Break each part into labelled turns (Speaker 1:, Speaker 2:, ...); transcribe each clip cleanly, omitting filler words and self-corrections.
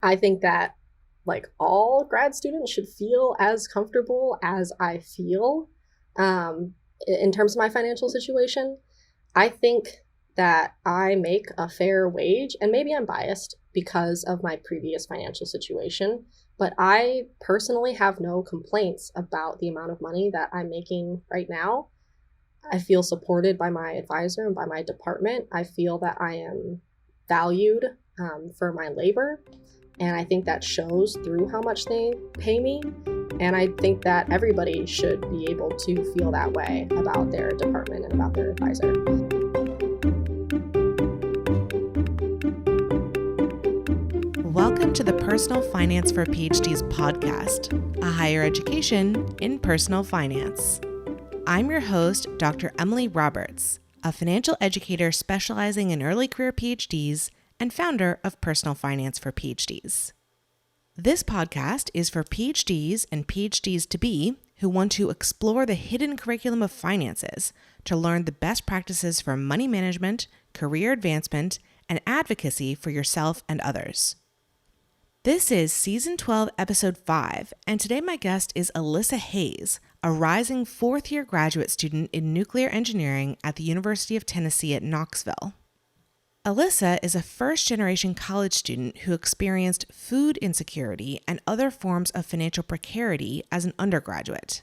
Speaker 1: I think that like all grad students should feel as comfortable as I feel in terms of my financial situation. I think that I make a fair wage, and maybe I'm biased because of my previous financial situation, but I personally have no complaints about the amount of money that I'm making right now. I feel supported by my advisor and by my department. I feel that I am valued for my labor. And I think that shows through how much they pay me. And I think that everybody should be able to feel that way about their department and about their advisor.
Speaker 2: Welcome to the Personal Finance for PhDs podcast, a higher education in personal finance. I'm your host, Dr. Emily Roberts, a financial educator specializing in early career PhDs and founder of Personal Finance for PhDs. This podcast is for PhDs and PhDs-to-be who want to explore the hidden curriculum of finances to learn the best practices for money management, career advancement, and advocacy for yourself and others. This is Season 12, Episode 5, and today my guest is Alyssa Hayes, a rising fourth-year graduate student in nuclear engineering at the University of Tennessee at Knoxville. Alyssa is a first-generation college student who experienced food insecurity and other forms of financial precarity as an undergraduate.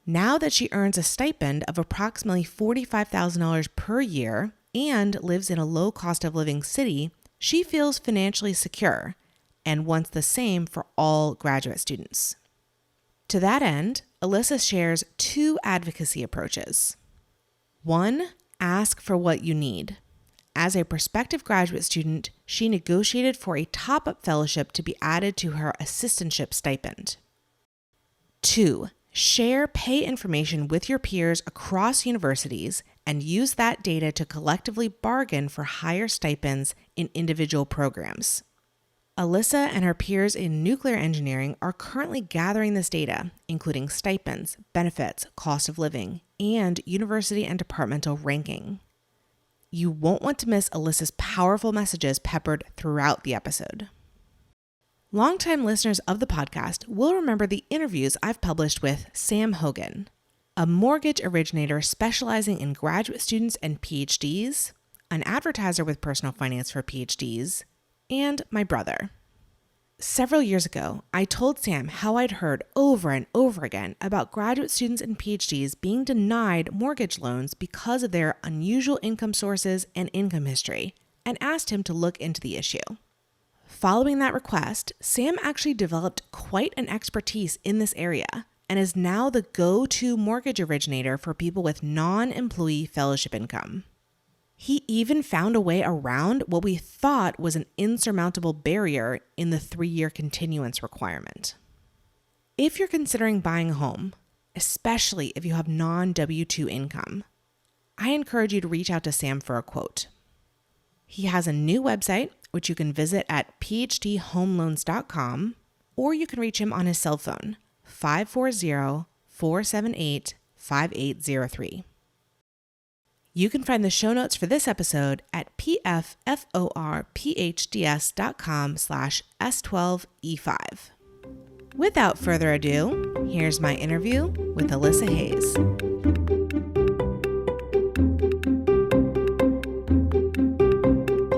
Speaker 2: Now that she earns a stipend of approximately $45,000 per year and lives in a low cost of living city, she feels financially secure and wants the same for all graduate students. To that end, Alyssa shares 2 advocacy approaches. 1, ask for what you need. As a prospective graduate student, she negotiated for a top-up fellowship to be added to her assistantship stipend. 2, share pay information with your peers across universities and use that data to collectively bargain for higher stipends in individual programs. Alyssa and her peers in nuclear engineering are currently gathering this data, including stipends, benefits, cost of living, and university and departmental ranking. You won't want to miss Alyssa's powerful messages peppered throughout the episode. Longtime listeners of the podcast will remember the interviews I've published with Sam Hogan, a mortgage originator specializing in graduate students and PhDs, an advertiser with Personal Finance for PhDs, and my brother. Several years ago, I told Sam how I'd heard over and over again about graduate students and PhDs being denied mortgage loans because of their unusual income sources and income history, and asked him to look into the issue. Following that request, Sam actually developed quite an expertise in this area and is now the go-to mortgage originator for people with non-employee fellowship income. He even found a way around what we thought was an insurmountable barrier in the 3-year continuance requirement. If you're considering buying a home, especially if you have non-W-2 income, I encourage you to reach out to Sam for a quote. He has a new website, which you can visit at phdhomeloans.com, or you can reach him on his cell phone, 540-478-5803. You can find the show notes for this episode at pfforphds.com/S12E5. Without further ado, here's my interview with Alyssa Hayes.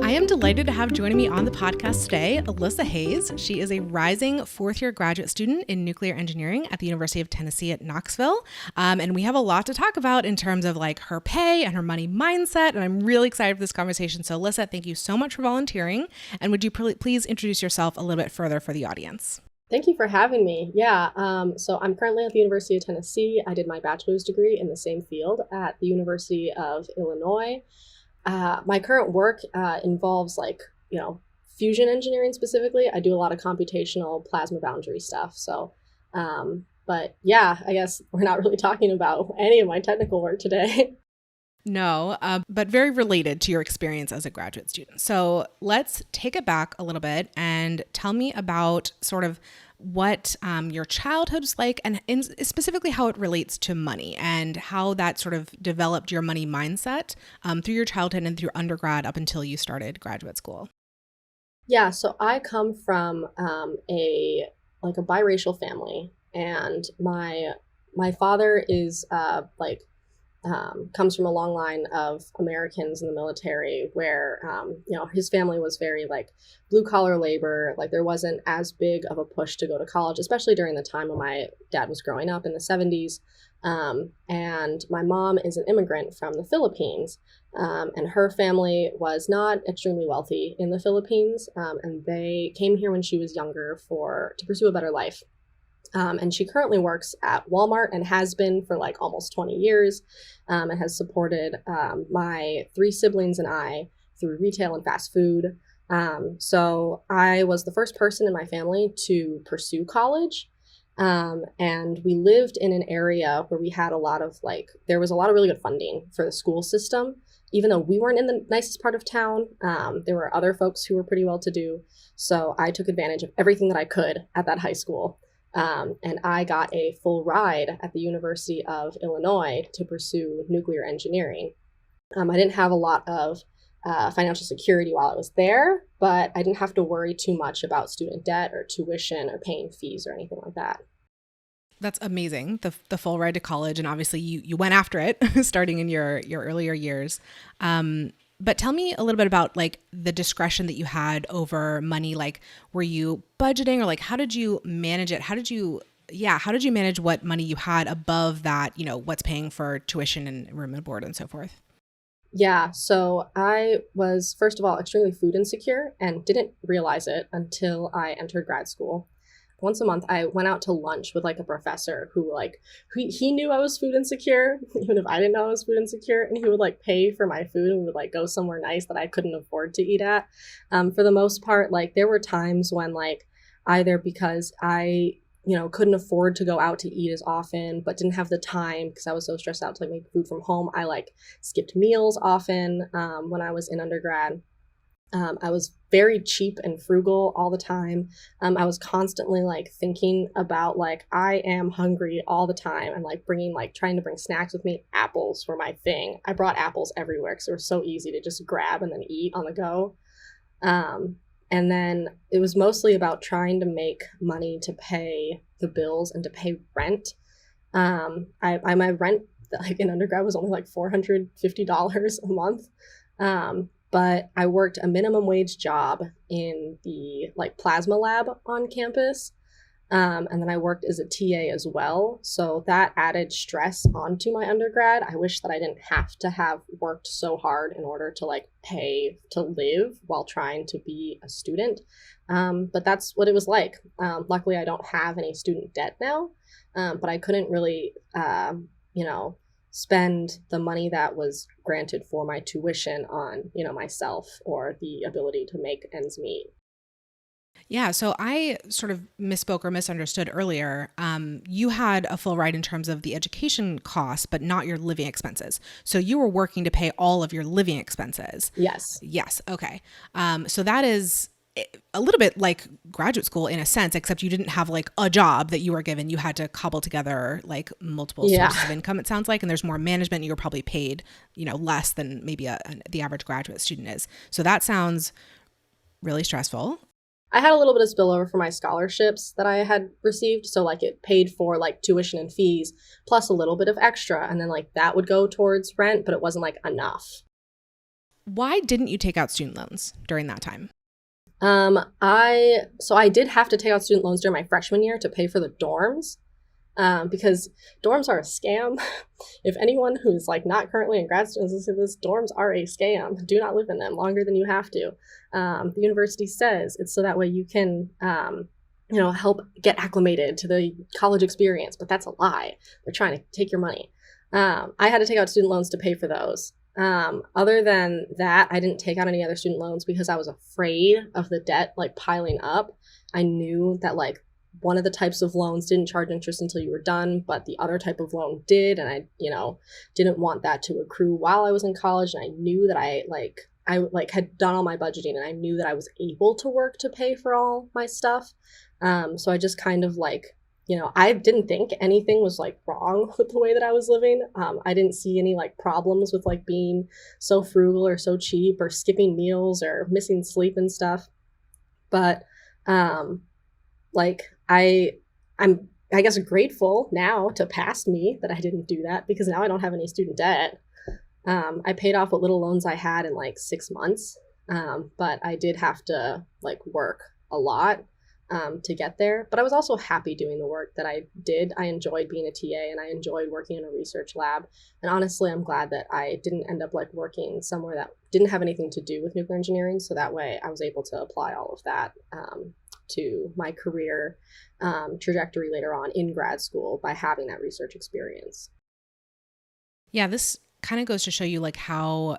Speaker 2: I am delighted to have joining me on the podcast today, Alyssa Hayes. She is a rising fourth-year graduate student in nuclear engineering at the University of Tennessee at Knoxville. And we have a lot to talk about in terms of like her pay and her money mindset. And I'm really excited for this conversation. So Alyssa, thank you so much for volunteering. And would you please introduce yourself a little bit further for the audience?
Speaker 1: Thank you for having me. Yeah, so I'm currently at the University of Tennessee. I did my bachelor's degree in the same field at the University of Illinois. My current work involves fusion engineering specifically. I do a lot of computational plasma boundary stuff. So, but yeah, I guess we're not really talking about any of my technical work today.
Speaker 2: No, but very related to your experience as a graduate student. So let's take it back a little bit and tell me about sort of what your childhood was like and specifically how it relates to money and how that sort of developed your money mindset through your childhood and through undergrad up until you started graduate school.
Speaker 1: Yeah, so I come from a biracial family, and my father is comes from a long line of Americans in the military where, his family was very like blue collar labor. Like there wasn't as big of a push to go to college, especially during the time when my dad was growing up in the 70s. And my mom is an immigrant from the Philippines. And her family was not extremely wealthy in the Philippines. And they came here when she was younger to pursue a better life. And she currently works at Walmart and has been for like almost 20 years, and has supported my three siblings and I through retail and fast food. So I was the first person in my family to pursue college. And we lived in an area where we had there was a lot of really good funding for the school system. Even though we weren't in the nicest part of town, there were other folks who were pretty well to do. So I took advantage of everything that I could at that high school. And I got a full ride at the University of Illinois to pursue nuclear engineering. I didn't have a lot of financial security while I was there, but I didn't have to worry too much about student debt or tuition or paying fees or anything like that.
Speaker 2: That's amazing. The full ride to college, and obviously you went after it starting in your earlier years. But tell me a little bit about like the discretion that you had over money. Like, were you budgeting, or like, how did you manage it? How did you manage what money you had above that, what's paying for tuition and room and board and so forth?
Speaker 1: Yeah, so I was, first of all, extremely food insecure and didn't realize it until I entered grad school. Once a month, I went out to lunch with like a professor he knew I was food insecure, even if I didn't know I was food insecure, and he would like pay for my food and we would like go somewhere nice that I couldn't afford to eat at. For the most part, like there were times when like either because I couldn't afford to go out to eat as often, but didn't have the time because I was so stressed out to like make food from home. I like skipped meals often when I was in undergrad. I was very cheap and frugal all the time. I was constantly like thinking about like I am hungry all the time, and like trying to bring snacks with me. Apples were my thing. I brought apples everywhere because they were so easy to just grab and then eat on the go. And then it was mostly about trying to make money to pay the bills and to pay rent. My rent like in undergrad was only like $450 a month. But I worked a minimum wage job in the like plasma lab on campus. And then I worked as a TA as well. So that added stress onto my undergrad. I wish that I didn't have to have worked so hard in order to like pay to live while trying to be a student. But that's what it was like. Luckily, I don't have any student debt now, but I couldn't really, spend the money that was granted for my tuition on, myself or the ability to make ends meet.
Speaker 2: Yeah, so I sort of misspoke or misunderstood earlier. You had a full ride in terms of the education costs, but not your living expenses. So you were working to pay all of your living expenses.
Speaker 1: Yes.
Speaker 2: Yes. Okay. So that is a little bit like graduate school in a sense, except you didn't have like a job that you were given. You had to cobble together like multiple sources of income, it sounds like, and there's more management. You were probably paid, less than maybe the average graduate student is. So that sounds really stressful.
Speaker 1: I had a little bit of spillover for my scholarships that I had received. So like it paid for like tuition and fees plus a little bit of extra. And then like that would go towards rent, but it wasn't like enough.
Speaker 2: Why didn't you take out student loans during that time?
Speaker 1: I did have to take out student loans during my freshman year to pay for the dorms, because dorms are a scam. If anyone who's like not currently in grad school is listening to this, dorms are a scam. Do not live in them longer than you have to. The university says it's so that way you can, help get acclimated to the college experience, but that's a lie. They're trying to take your money. I had to take out student loans to pay for those. Other than that, I didn't take out any other student loans because I was afraid of the debt like piling up. I knew that like one of the types of loans didn't charge interest until you were done, but the other type of loan did. And I, didn't want that to accrue while I was in college. And I knew that I had done all my budgeting, and I knew that I was able to work to pay for all my stuff. So I just kind of I didn't think anything was like wrong with the way that I was living. I didn't see any like problems with like being so frugal or so cheap or skipping meals or missing sleep and stuff. But like I'm I guess grateful now to past me that I didn't do that, because now I don't have any student debt. I paid off what little loans I had in like 6 months, but I did have to like work a lot to get there. But I was also happy doing the work that I did. I enjoyed being a TA and I enjoyed working in a research lab. And honestly, I'm glad that I didn't end up like working somewhere that didn't have anything to do with nuclear engineering. So that way I was able to apply all of that to my career trajectory later on in grad school by having that research experience.
Speaker 2: Yeah, this kind of goes to show you like how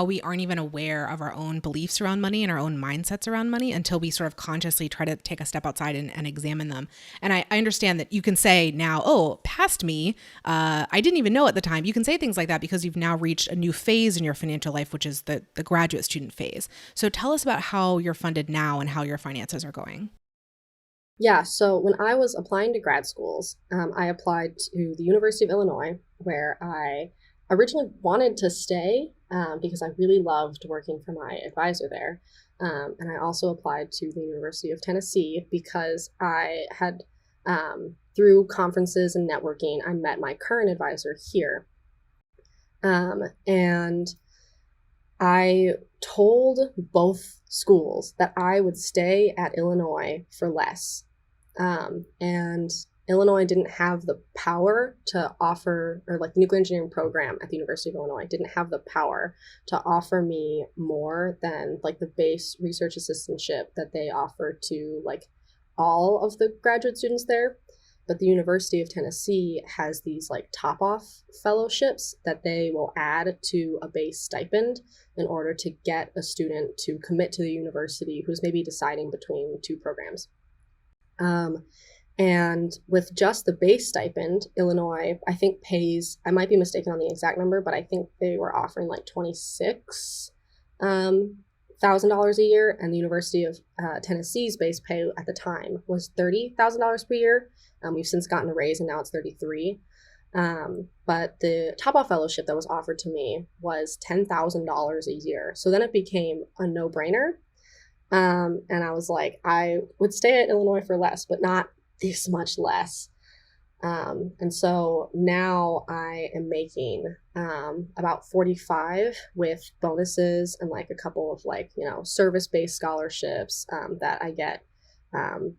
Speaker 2: we aren't even aware of our own beliefs around money and our own mindsets around money until we sort of consciously try to take a step outside and examine them. And I understand that you can say now, oh, past me, I didn't even know at the time. You can say things like that because you've now reached a new phase in your financial life, which is the graduate student phase. So tell us about how you're funded now and how your finances are going.
Speaker 1: Yeah, so when I was applying to grad schools, I applied to the University of Illinois, where I originally wanted to stay because I really loved working for my advisor there. And I also applied to the University of Tennessee because I had, through conferences and networking, I met my current advisor here. And I told both schools that I would stay at Illinois for less. And Illinois didn't have the power to offer, or like the nuclear engineering program at the University of Illinois didn't have the power to offer me more than like the base research assistantship that they offer to like all of the graduate students there. But the University of Tennessee has these like top-off fellowships that they will add to a base stipend in order to get a student to commit to the university who's maybe deciding between two programs. And with just the base stipend, Illinois, I think pays, I might be mistaken on the exact number, but I think they were offering like $26,000 a year, and the University of Tennessee's base pay at the time was $30,000 per year. We've since gotten a raise and now it's 33. But the top-off fellowship that was offered to me was $10,000 a year. So then it became a no-brainer. And I was like, I would stay at Illinois for less, but not this much less. And so now I am making about 45 with bonuses and like a couple of like, service-based scholarships that I get on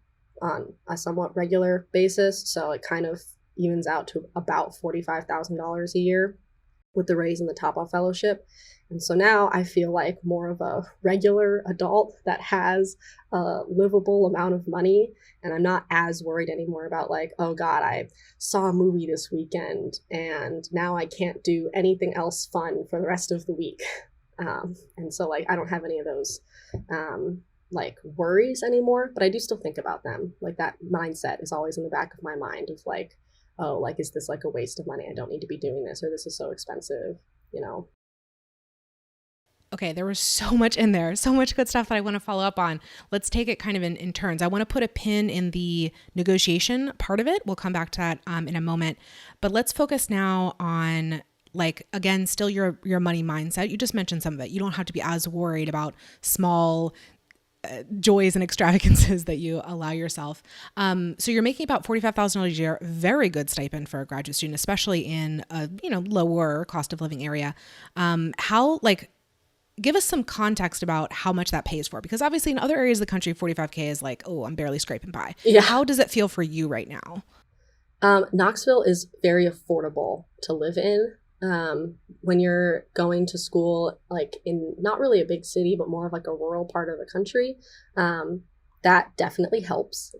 Speaker 1: a somewhat regular basis. So it kind of evens out to about $45,000 a year with the raise in the top-off fellowship. And so now I feel like more of a regular adult that has a livable amount of money. And I'm not as worried anymore about like, oh God, I saw a movie this weekend and now I can't do anything else fun for the rest of the week. And so like, I don't have any of those like worries anymore, but I do still think about them. Like that mindset is always in the back of my mind of like, oh, like, is this like a waste of money? I don't need to be doing this, or this is so expensive,
Speaker 2: Okay, there was so much in there, so much good stuff that I want to follow up on. Let's take it kind of in turns. I want to put a pin in the negotiation part of it. We'll come back to that in a moment. But let's focus now on, like, again, still your money mindset. You just mentioned some of it. You don't have to be as worried about small joys and extravagances that you allow yourself. So you're making about $45,000 a year, very good stipend for a graduate student, especially in a lower cost of living area. Give us some context about how much that pays for, because obviously in other areas of the country, 45K is like, oh, I'm barely scraping by.
Speaker 1: Yeah.
Speaker 2: How does it feel for you right now?
Speaker 1: Knoxville is very affordable to live in. When you're going to school, like in not really a big city, but more of like a rural part of the country, that definitely helps.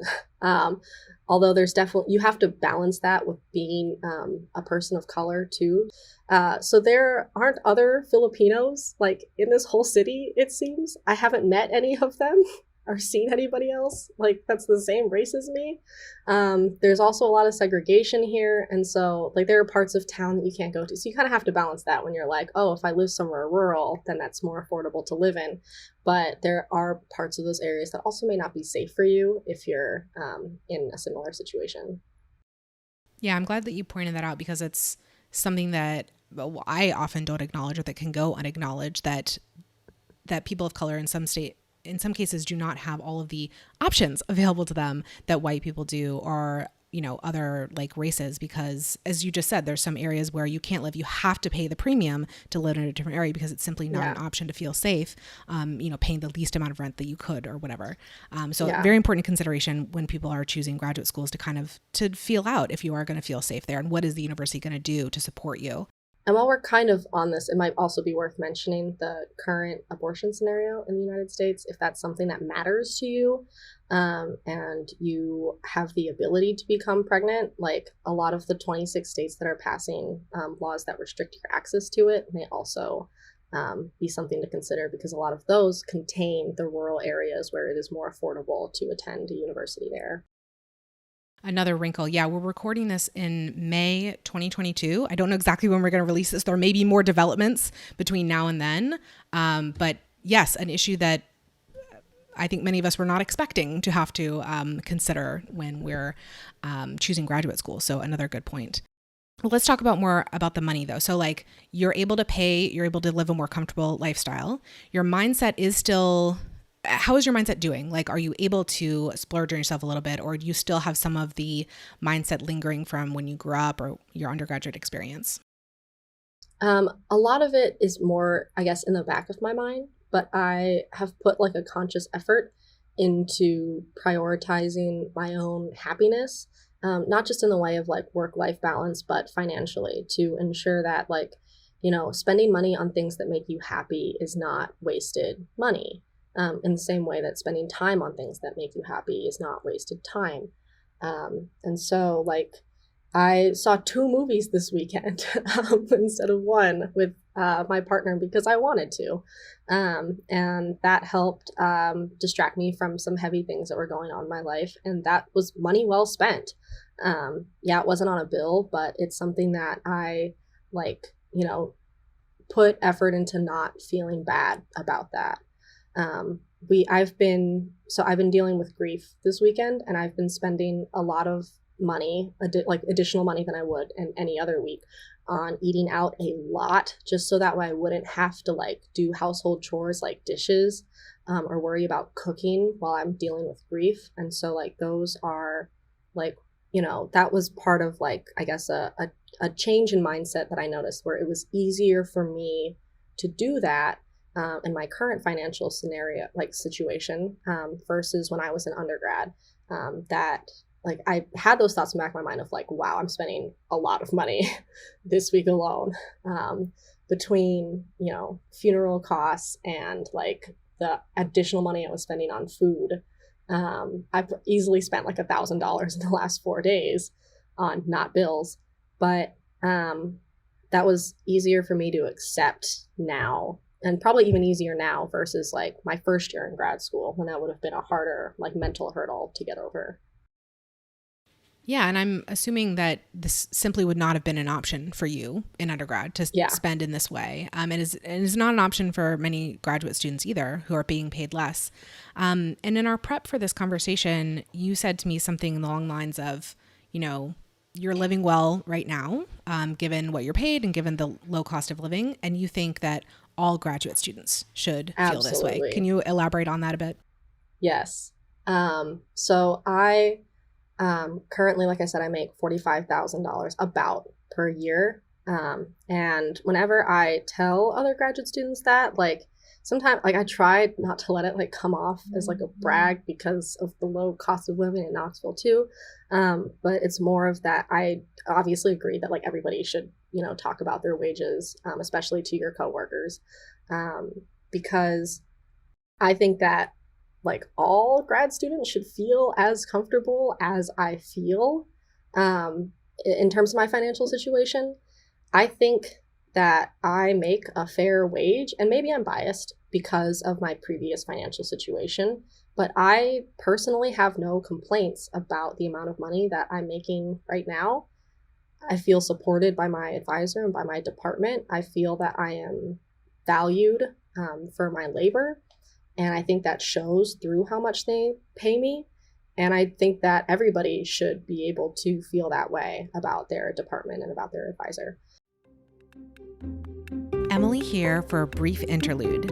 Speaker 1: Although there's definitely, you have to balance that with being a person of color too. So there aren't other Filipinos like in this whole city, it seems. I haven't met any of them or seen anybody else like that's the same race as me. There's also a lot of segregation here, and so like there are parts of town that you can't go to, so you kind of have to balance that when you're like, oh, if I live somewhere rural, then that's more affordable to live in. But there are parts of those areas that also may not be safe for you if you're in a similar situation.
Speaker 2: Yeah, I'm glad that you pointed that out, because it's something that I often don't acknowledge, or that can go unacknowledged, that people of color in some in some cases do not have all of the options available to them that white people do, or other like races, because as you just said, there's some areas where you can't live. You have to pay the premium to live in a different area because it's simply not an option to feel safe, paying the least amount of rent that you could or whatever. Very important consideration when people are choosing graduate schools to feel out if you are going to feel safe there, and what is the university going to do to support you.
Speaker 1: And while we're kind of on this, it might also be worth mentioning the current abortion scenario in the United States, if that's something that matters to you, and you have the ability to become pregnant. Like a lot of the 26 states that are passing laws that restrict your access to it may also be something to consider, because a lot of those contain the rural areas where it is more affordable to attend a university there.
Speaker 2: Another wrinkle. Yeah, we're recording this in May 2022. I don't know exactly when we're going to release this. There may be more developments between now and then. But yes, an issue that I think many of us were not expecting to have to consider when we're choosing graduate school. So another good point. Well, let's talk more about the money though. So like you're able to live a more comfortable lifestyle. Your mindset is still... How is your mindset doing? Like, are you able to splurge on yourself a little bit, or do you still have some of the mindset lingering from when you grew up or your undergraduate experience?
Speaker 1: A lot of it is more, I guess, in the back of my mind, but I have put like a conscious effort into prioritizing my own happiness, not just in the way of like work-life balance, but financially, to ensure that like, spending money on things that make you happy is not wasted money. In the same way that spending time on things that make you happy is not wasted time. And so like I saw 2 movies this weekend instead of one with my partner because I wanted to. And that helped distract me from some heavy things that were going on in my life. And that was money well spent. It wasn't on a bill, but it's something that I put effort into not feeling bad about that. I've been dealing with grief this weekend, and I've been spending a lot of money, additional money than I would in any other week, on eating out a lot, just so that way I wouldn't have to like do household chores like dishes, or worry about cooking while I'm dealing with grief. And so like those are like, that was part of like, I guess a change in mindset that I noticed, where it was easier for me to do that in my current financial situation, versus when I was an undergrad, that like I had those thoughts in the back of my mind of like, wow, I'm spending a lot of money this week alone, between, funeral costs and like the additional money I was spending on food. I've easily spent like $1,000 in the last 4 days on not bills, but that was easier for me to accept now, and probably even easier now versus like my first year in grad school, when that would have been a harder like mental hurdle to get over.
Speaker 2: Yeah. And I'm assuming that this simply would not have been an option for you in undergrad to spend in this way. It is not an option for many graduate students either, who are being paid less. And in our prep for this conversation, you said to me something along the lines of, you're living well right now, given what you're paid and given the low cost of living. And you think that all graduate students should feel this way. Can you elaborate on that a bit?
Speaker 1: Yes. So I currently, like I said, I make $45,000 about per year. And whenever I tell other graduate students that, like sometimes like I tried not to let it like come off as like a brag because of the low cost of living in Knoxville too. But it's more of that I obviously agree that like everybody should, talk about their wages, especially to your coworkers, because I think that like all grad students should feel as comfortable as I feel in terms of my financial situation. I think that I make a fair wage, and maybe I'm biased because of my previous financial situation, but I personally have no complaints about the amount of money that I'm making right now. I feel supported by my advisor and by my department. I feel that I am valued for my labor, and I think that shows through how much they pay me. And I think that everybody should be able to feel that way about their department and about their advisor.
Speaker 2: Emily here for a brief interlude.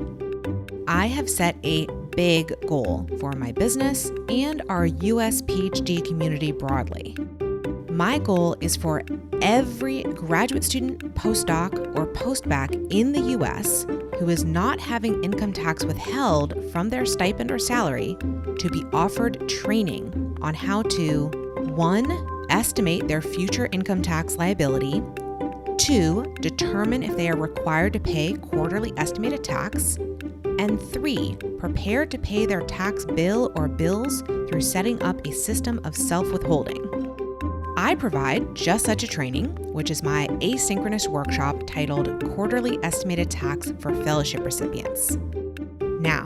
Speaker 2: I have set a big goal for my business and our US PhD community broadly. My goal is for every graduate student, postdoc, or postbac in the US who is not having income tax withheld from their stipend or salary to be offered training on how to 1. Estimate their future income tax liability, 2. Determine if they are required to pay quarterly estimated tax, and 3. Prepare to pay their tax bill or bills through setting up a system of self-withholding. I provide just such a training, which is my asynchronous workshop titled Quarterly Estimated Tax for Fellowship Recipients. Now,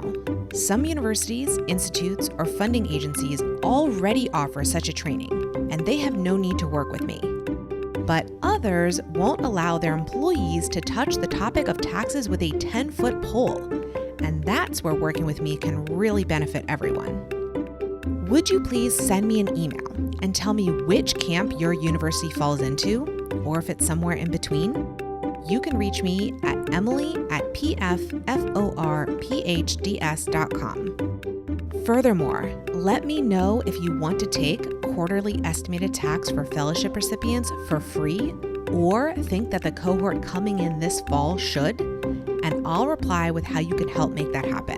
Speaker 2: some universities, institutes, or funding agencies already offer such a training, and they have no need to work with me. But others won't allow their employees to touch the topic of taxes with a 10-foot pole, and that's where working with me can really benefit everyone. Would you please send me an email and tell me which camp your university falls into, or if it's somewhere in between? You can reach me at emily@pforphds.com. Furthermore, let me know if you want to take quarterly estimated tax for fellowship recipients for free, or think that the cohort coming in this fall should, and I'll reply with how you can help make that happen.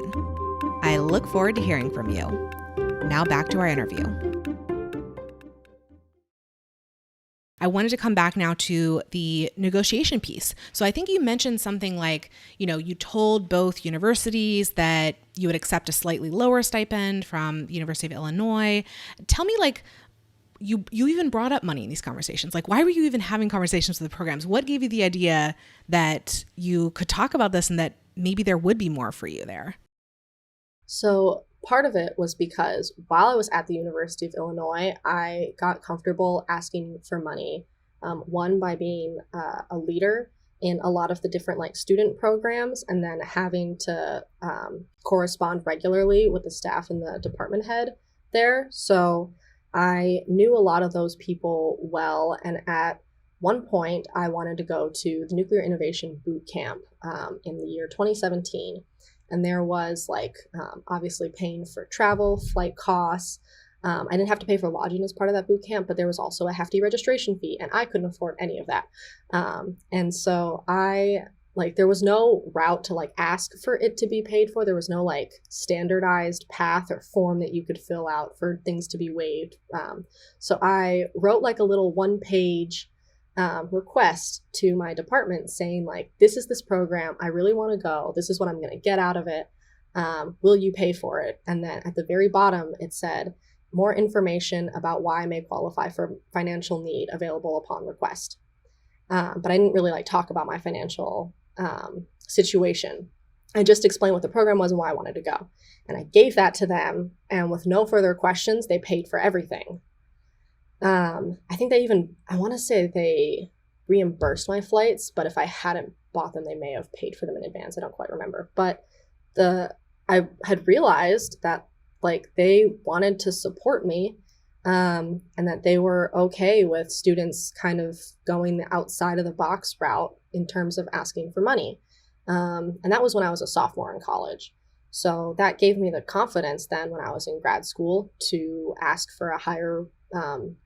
Speaker 2: I look forward to hearing from you. Now back to our interview. I wanted to come back now to the negotiation piece. So I think you mentioned something like, you told both universities that you would accept a slightly lower stipend from the University of Illinois. Tell me, you even brought up money in these conversations. Why were you even having conversations with the programs? What gave you the idea that you could talk about this and that maybe there would be more for you there?
Speaker 1: So part of it was because while I was at the University of Illinois, I got comfortable asking for money. One, by being a leader in a lot of the different student programs, and then having to correspond regularly with the staff and the department head there. So I knew a lot of those people well, and at one point I wanted to go to the Nuclear Innovation Boot Camp in the year 2017. And there was obviously paying for travel, flight costs. I didn't have to pay for lodging as part of that boot camp, but there was also a hefty registration fee, and I couldn't afford any of that. And so there was no route to ask for it to be paid for. There was no standardized path or form that you could fill out for things to be waived. So I wrote a little one-page request to my department saying this is this program, I really want to go, this is what I'm going to get out of it, will you pay for it? And then at the very bottom it said more information about why I may qualify for financial need available upon request. But I didn't really talk about my financial situation. I just explained what the program was and why I wanted to go, and I gave that to them, and with no further questions they paid for everything. I think I want to say they reimbursed my flights, but if I hadn't bought them, they may have paid for them in advance. I don't quite remember. But I had realized that they wanted to support me, and that they were okay with students kind of going the outside of the box route in terms of asking for money. And that was when I was a sophomore in college. So that gave me the confidence then when I was in grad school to ask for a higher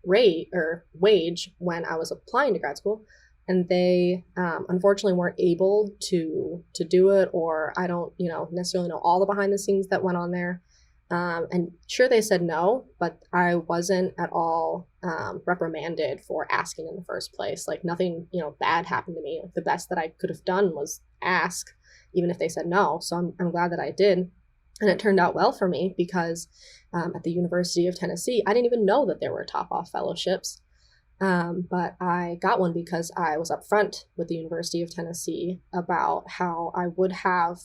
Speaker 1: rate or wage when I was applying to grad school, and they unfortunately weren't able to do it, or I don't necessarily know all the behind the scenes that went on there. And sure, they said no, but I wasn't at all reprimanded for asking in the first place. Nothing bad happened to me. The best that I could have done was ask, even if they said no. So I'm glad that I did. And it turned out well for me because at the University of Tennessee, I didn't even know that there were top-off fellowships. But I got one because I was upfront with the University of Tennessee about how I would have,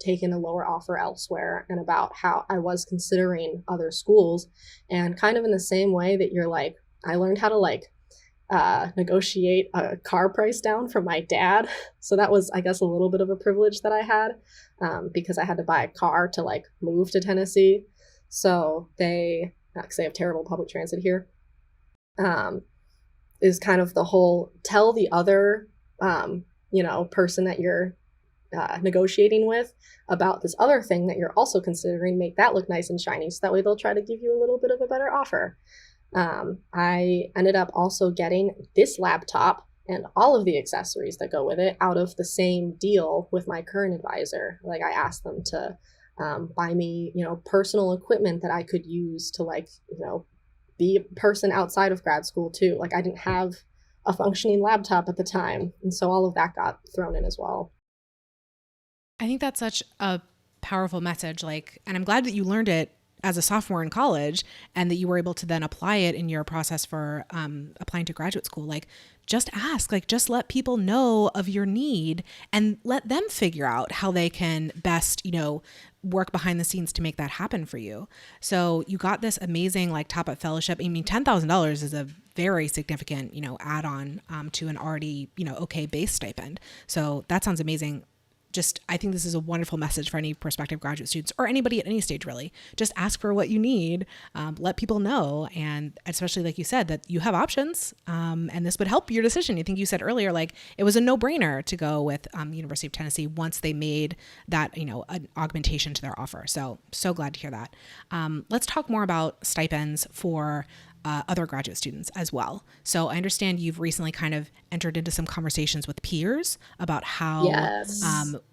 Speaker 1: taken a lower offer elsewhere, and about how I was considering other schools. And kind of in the same way that you're I learned how to negotiate a car price down from my dad. So that was, I guess, a little bit of a privilege that I had, because I had to buy a car to move to Tennessee. So they have terrible public transit here. Is kind of the whole tell the other, person that you're negotiating with about this other thing that you're also considering, make that look nice and shiny. So that way they'll try to give you a little bit of a better offer. I ended up also getting this laptop and all of the accessories that go with it out of the same deal with my current advisor. Like I asked them to buy me, personal equipment that I could use to be a person outside of grad school too. Like I didn't have a functioning laptop at the time. And so all of that got thrown in as well.
Speaker 2: I think that's such a powerful message. And I'm glad that you learned it as a sophomore in college and that you were able to then apply it in your process for applying to graduate school. Just ask, just let people know of your need and let them figure out how they can best, work behind the scenes to make that happen for you. So you got this amazing top up fellowship. I mean, $10,000 is a very significant, add-on to an already, okay base stipend. So that sounds amazing. I think this is a wonderful message for any prospective graduate students or anybody at any stage, really. Just ask for what you need, let people know. And especially like you said, that you have options and this would help your decision. I think you said earlier, it was a no-brainer to go with University of Tennessee once they made that, an augmentation to their offer. So glad to hear that. Let's talk more about stipends for other graduate students as well. So I understand you've recently kind of entered into some conversations with peers about how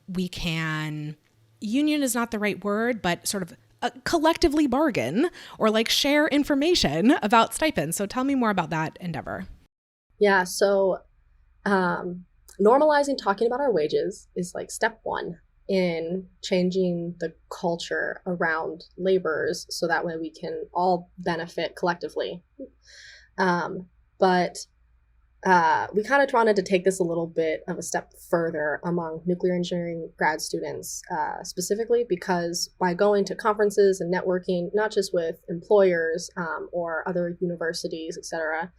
Speaker 2: we can, union is not the right word, but sort of collectively bargain or share information about stipends. So tell me more about that endeavor.
Speaker 1: Yeah. So normalizing talking about our wages is step one in changing the culture around laborers so that way we can all benefit collectively. But we kind of wanted to take this a little bit of a step further among nuclear engineering grad students, specifically because by going to conferences and networking, not just with employers or other universities, etc.,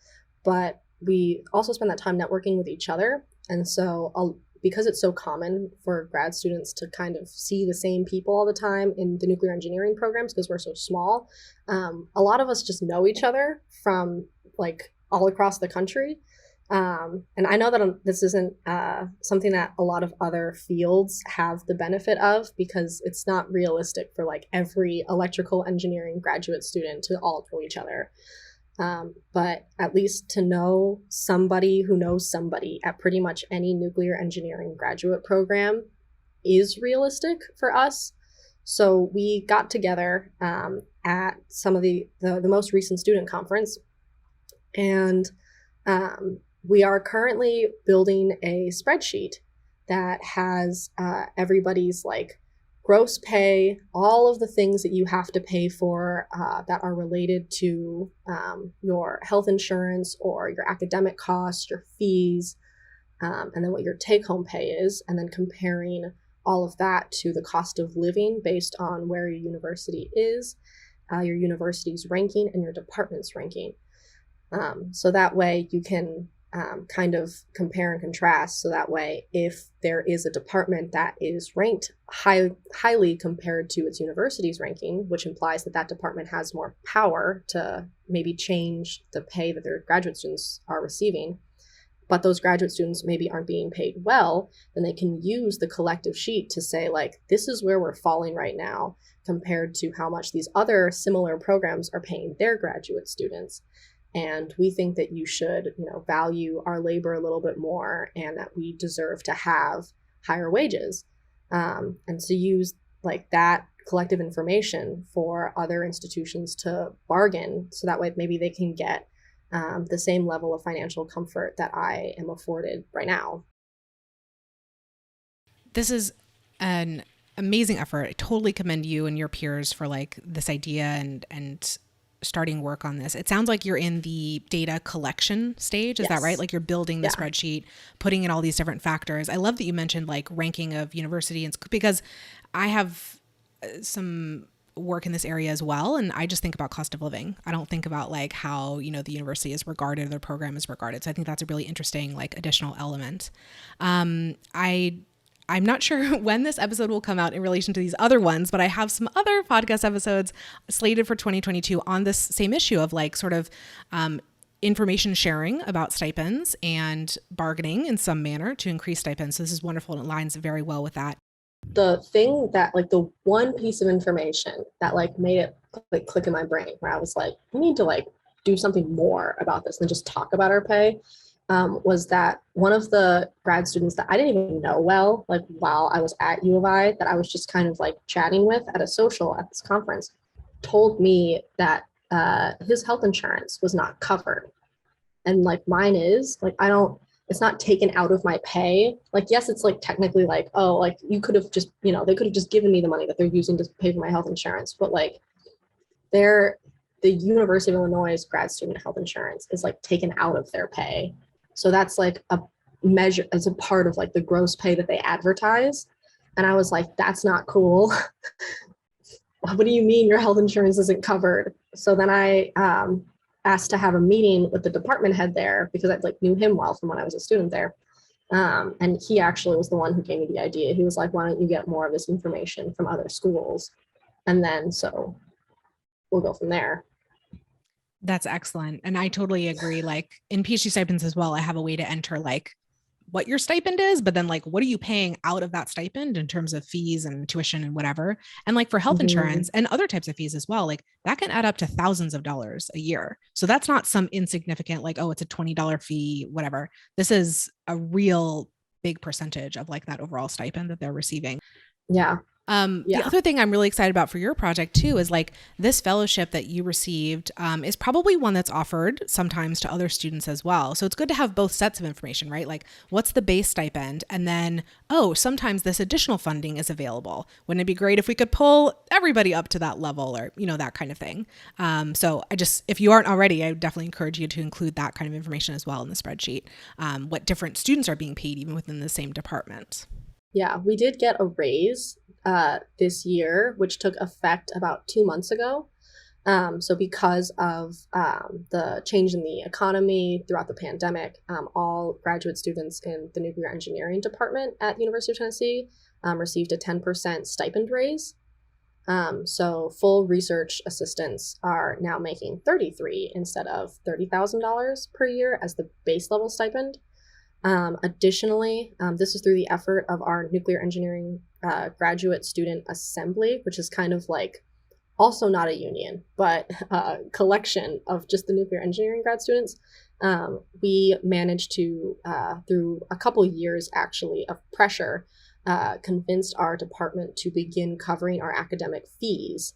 Speaker 1: but we also spend that time networking with each other. And so because it's so common for grad students to kind of see the same people all the time in the nuclear engineering programs because we're so small, a lot of us just know each other from all across the country. And I know that this isn't something that a lot of other fields have the benefit of because it's not realistic for every electrical engineering graduate student to all know each other. But at least to know somebody who knows somebody at pretty much any nuclear engineering graduate program is realistic for us. So we got together at some of the most recent student conference, and we are currently building a spreadsheet that has everybody's gross pay, all of the things that you have to pay for that are related to your health insurance or your academic costs, your fees, and then what your take-home pay is, and then comparing all of that to the cost of living based on where your university is, your university's ranking, and your department's ranking. So that way you can kind of compare and contrast. So that way, if there is a department that is ranked highly compared to its university's ranking, which implies that that department has more power to maybe change the pay that their graduate students are receiving, but those graduate students maybe aren't being paid well, then they can use the collective sheet to say, this is where we're falling right now compared to how much these other similar programs are paying their graduate students. And we think that you should, value our labor a little bit more and that we deserve to have higher wages. And to use that collective information for other institutions to bargain so that way maybe they can get the same level of financial comfort that I am afforded right now.
Speaker 2: This is an amazing effort. I totally commend you and your peers for this idea and starting work on this. It sounds like you're in the data collection stage. Is that right? You're building the spreadsheet, putting in all these different factors. I love that you mentioned ranking of university and because I have some work in this area as well. And I just think about cost of living. I don't think about how, the university is regarded or their program is regarded. So I think that's a really interesting, additional element. I'm not sure when this episode will come out in relation to these other ones, but I have some other podcast episodes slated for 2022 on this same issue of information sharing about stipends and bargaining in some manner to increase stipends. So this is wonderful and it aligns very well with that.
Speaker 1: The thing that like the one piece of information that like made it like click in my brain where I was like, we need to like do something more about this than just talk about our pay, was that one of the grad students that I didn't even know well, like while I was at U of I, that I was just kind of like chatting with at a social at this conference, told me that his health insurance was not covered. And like mine is, like it's not taken out of my pay. Like, yes, it's like technically like, oh, like you could have just, they could have just given me the money that they're using to pay for my health insurance. But like the University of Illinois grad student health insurance is like taken out of their pay. So that's like a measure as a part of like the gross pay that they advertise. And I was like, that's not cool. What do you mean your health insurance isn't covered? So then I asked to have a meeting with the department head there because I like knew him well from when I was a student there. And he actually was the one who gave me the idea. He was like, why don't you get more of this information from other schools? And then so we'll go from there.
Speaker 2: That's excellent. And I totally agree. Like in PhD stipends as well, I have a way to enter like what your stipend is, but then like, what are you paying out of that stipend in terms of fees and tuition and whatever. And like for health insurance and other types of fees as well, like that can add up to thousands of dollars a year. So that's not some insignificant, like, oh, it's a $20 fee, whatever. This is a real big percentage of like that overall stipend that they're receiving.
Speaker 1: Yeah.
Speaker 2: The other thing I'm really excited about for your project too is like this fellowship that you received is probably one that's offered sometimes to other students as well. So it's good to have both sets of information, right? Like what's the base stipend? And then, oh, sometimes this additional funding is available. Wouldn't it be great if we could pull everybody up to that level or, that kind of thing. So if you aren't already, I would definitely encourage you to include that kind of information as well in the spreadsheet, what different students are being paid even within the same department.
Speaker 1: Yeah, we did get a raise this year, which took effect about 2 months ago. So because of the change in the economy throughout the pandemic, all graduate students in the nuclear engineering department at University of Tennessee received a 10% stipend raise. So full research assistants are now making $33,000 instead of $30,000 per year as the base level stipend. Additionally, this is through the effort of our nuclear engineering graduate student assembly, which is kind of like also not a union, but a collection of just the nuclear engineering grad students. We managed to, through a couple years actually of pressure, convinced our department to begin covering our academic fees.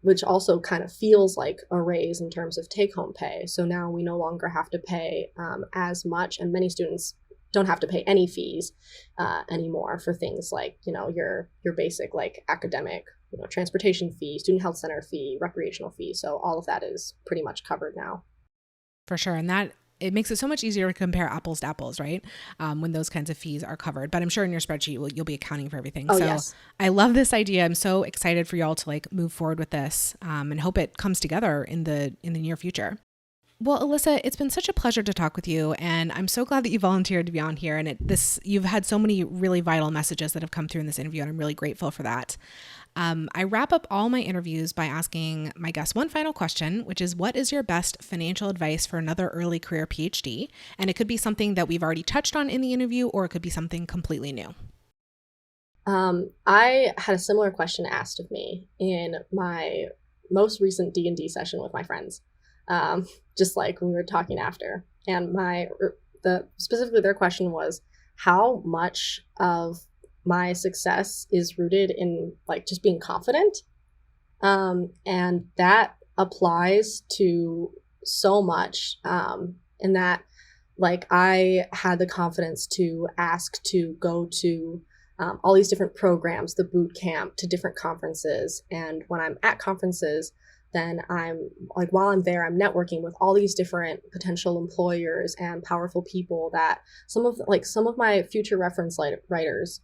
Speaker 1: Which also kind of feels like a raise in terms of take-home pay. So now we no longer have to pay as much, and many students don't have to pay any fees anymore for things like, your basic like academic, transportation fee, student health center fee, recreational fee. So all of that is pretty much covered now.
Speaker 2: For sure. And it makes it so much easier to compare apples to apples, right? When those kinds of fees are covered. But I'm sure in your spreadsheet, you'll be accounting for everything.
Speaker 1: Oh,
Speaker 2: so
Speaker 1: yes.
Speaker 2: I love this idea. I'm so excited for y'all to like move forward with this and hope it comes together in the near future. Well, Alyssa, it's been such a pleasure to talk with you, and I'm so glad that you volunteered to be on here. And you've had so many really vital messages that have come through in this interview, and I'm really grateful for that. I wrap up all my interviews by asking my guests one final question, which is, what is your best financial advice for another early career PhD? And it could be something that we've already touched on in the interview, or it could be something completely new.
Speaker 1: I had a similar question asked of me in my most recent D&D session with my friends. Just like when we were talking after, and specifically their question was, how much of my success is rooted in like just being confident, and that applies to so much, in that like I had the confidence to ask to go to all these different programs, the boot camp, to different conferences, and when I'm at conferences, then I'm like, while I'm there, I'm networking with all these different potential employers and powerful people that some of my future reference letter writers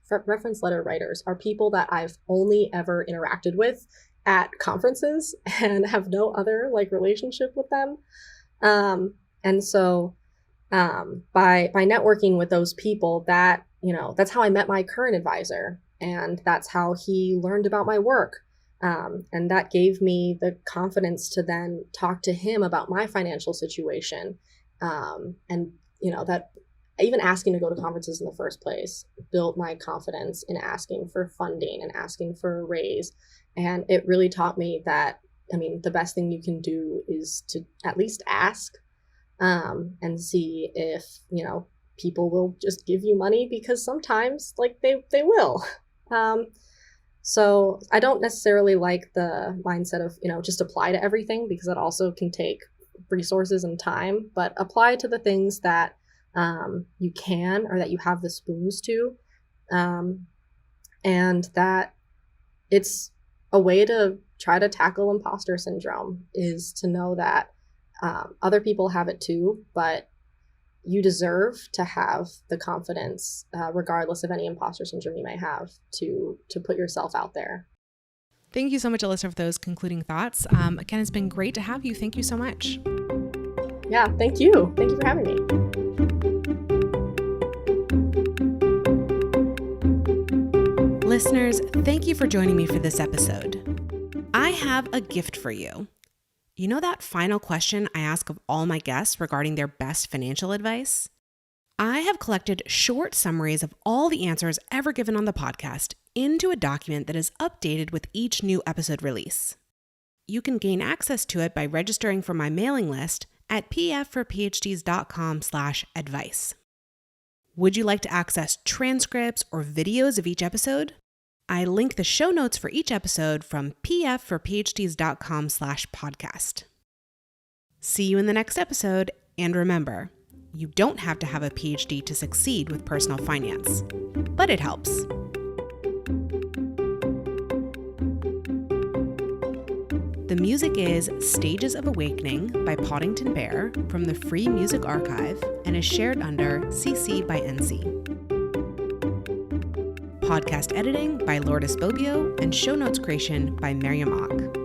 Speaker 1: are people that I've only ever interacted with at conferences and have no other like relationship with them. And so by networking with those people, that's how I met my current advisor, and that's how he learned about my work. And that gave me the confidence to then talk to him about my financial situation. And, that even asking to go to conferences in the first place built my confidence in asking for funding and asking for a raise. And it really taught me that, the best thing you can do is to at least ask, and see if, people will just give you money, because sometimes they will. So I don't necessarily like the mindset of, just apply to everything, because that also can take resources and time, but apply to the things that you can, or that you have the spoons to, and that it's a way to try to tackle imposter syndrome, is to know that other people have it too, but you deserve to have the confidence, regardless of any imposter syndrome you may have, to put yourself out there.
Speaker 2: Thank you so much, Alyssa, for those concluding thoughts. Again, it's been great to have you. Thank you so much.
Speaker 1: Yeah, thank you. Thank you for having me.
Speaker 2: Listeners, thank you for joining me for this episode. I have a gift for you. You know that final question I ask of all my guests regarding their best financial advice? I have collected short summaries of all the answers ever given on the podcast into a document that is updated with each new episode release. You can gain access to it by registering for my mailing list at pfforphds.com/advice. Would you like to access transcripts or videos of each episode? I link the show notes for each episode from pfforphds.com/podcast. See you in the next episode, and remember, you don't have to have a PhD to succeed with personal finance, but it helps. The music is Stages of Awakening by Poddington Bear from the Free Music Archive and is shared under CC by NC. Podcast editing by Lourdes Bobio and show notes creation by Miriam Ock.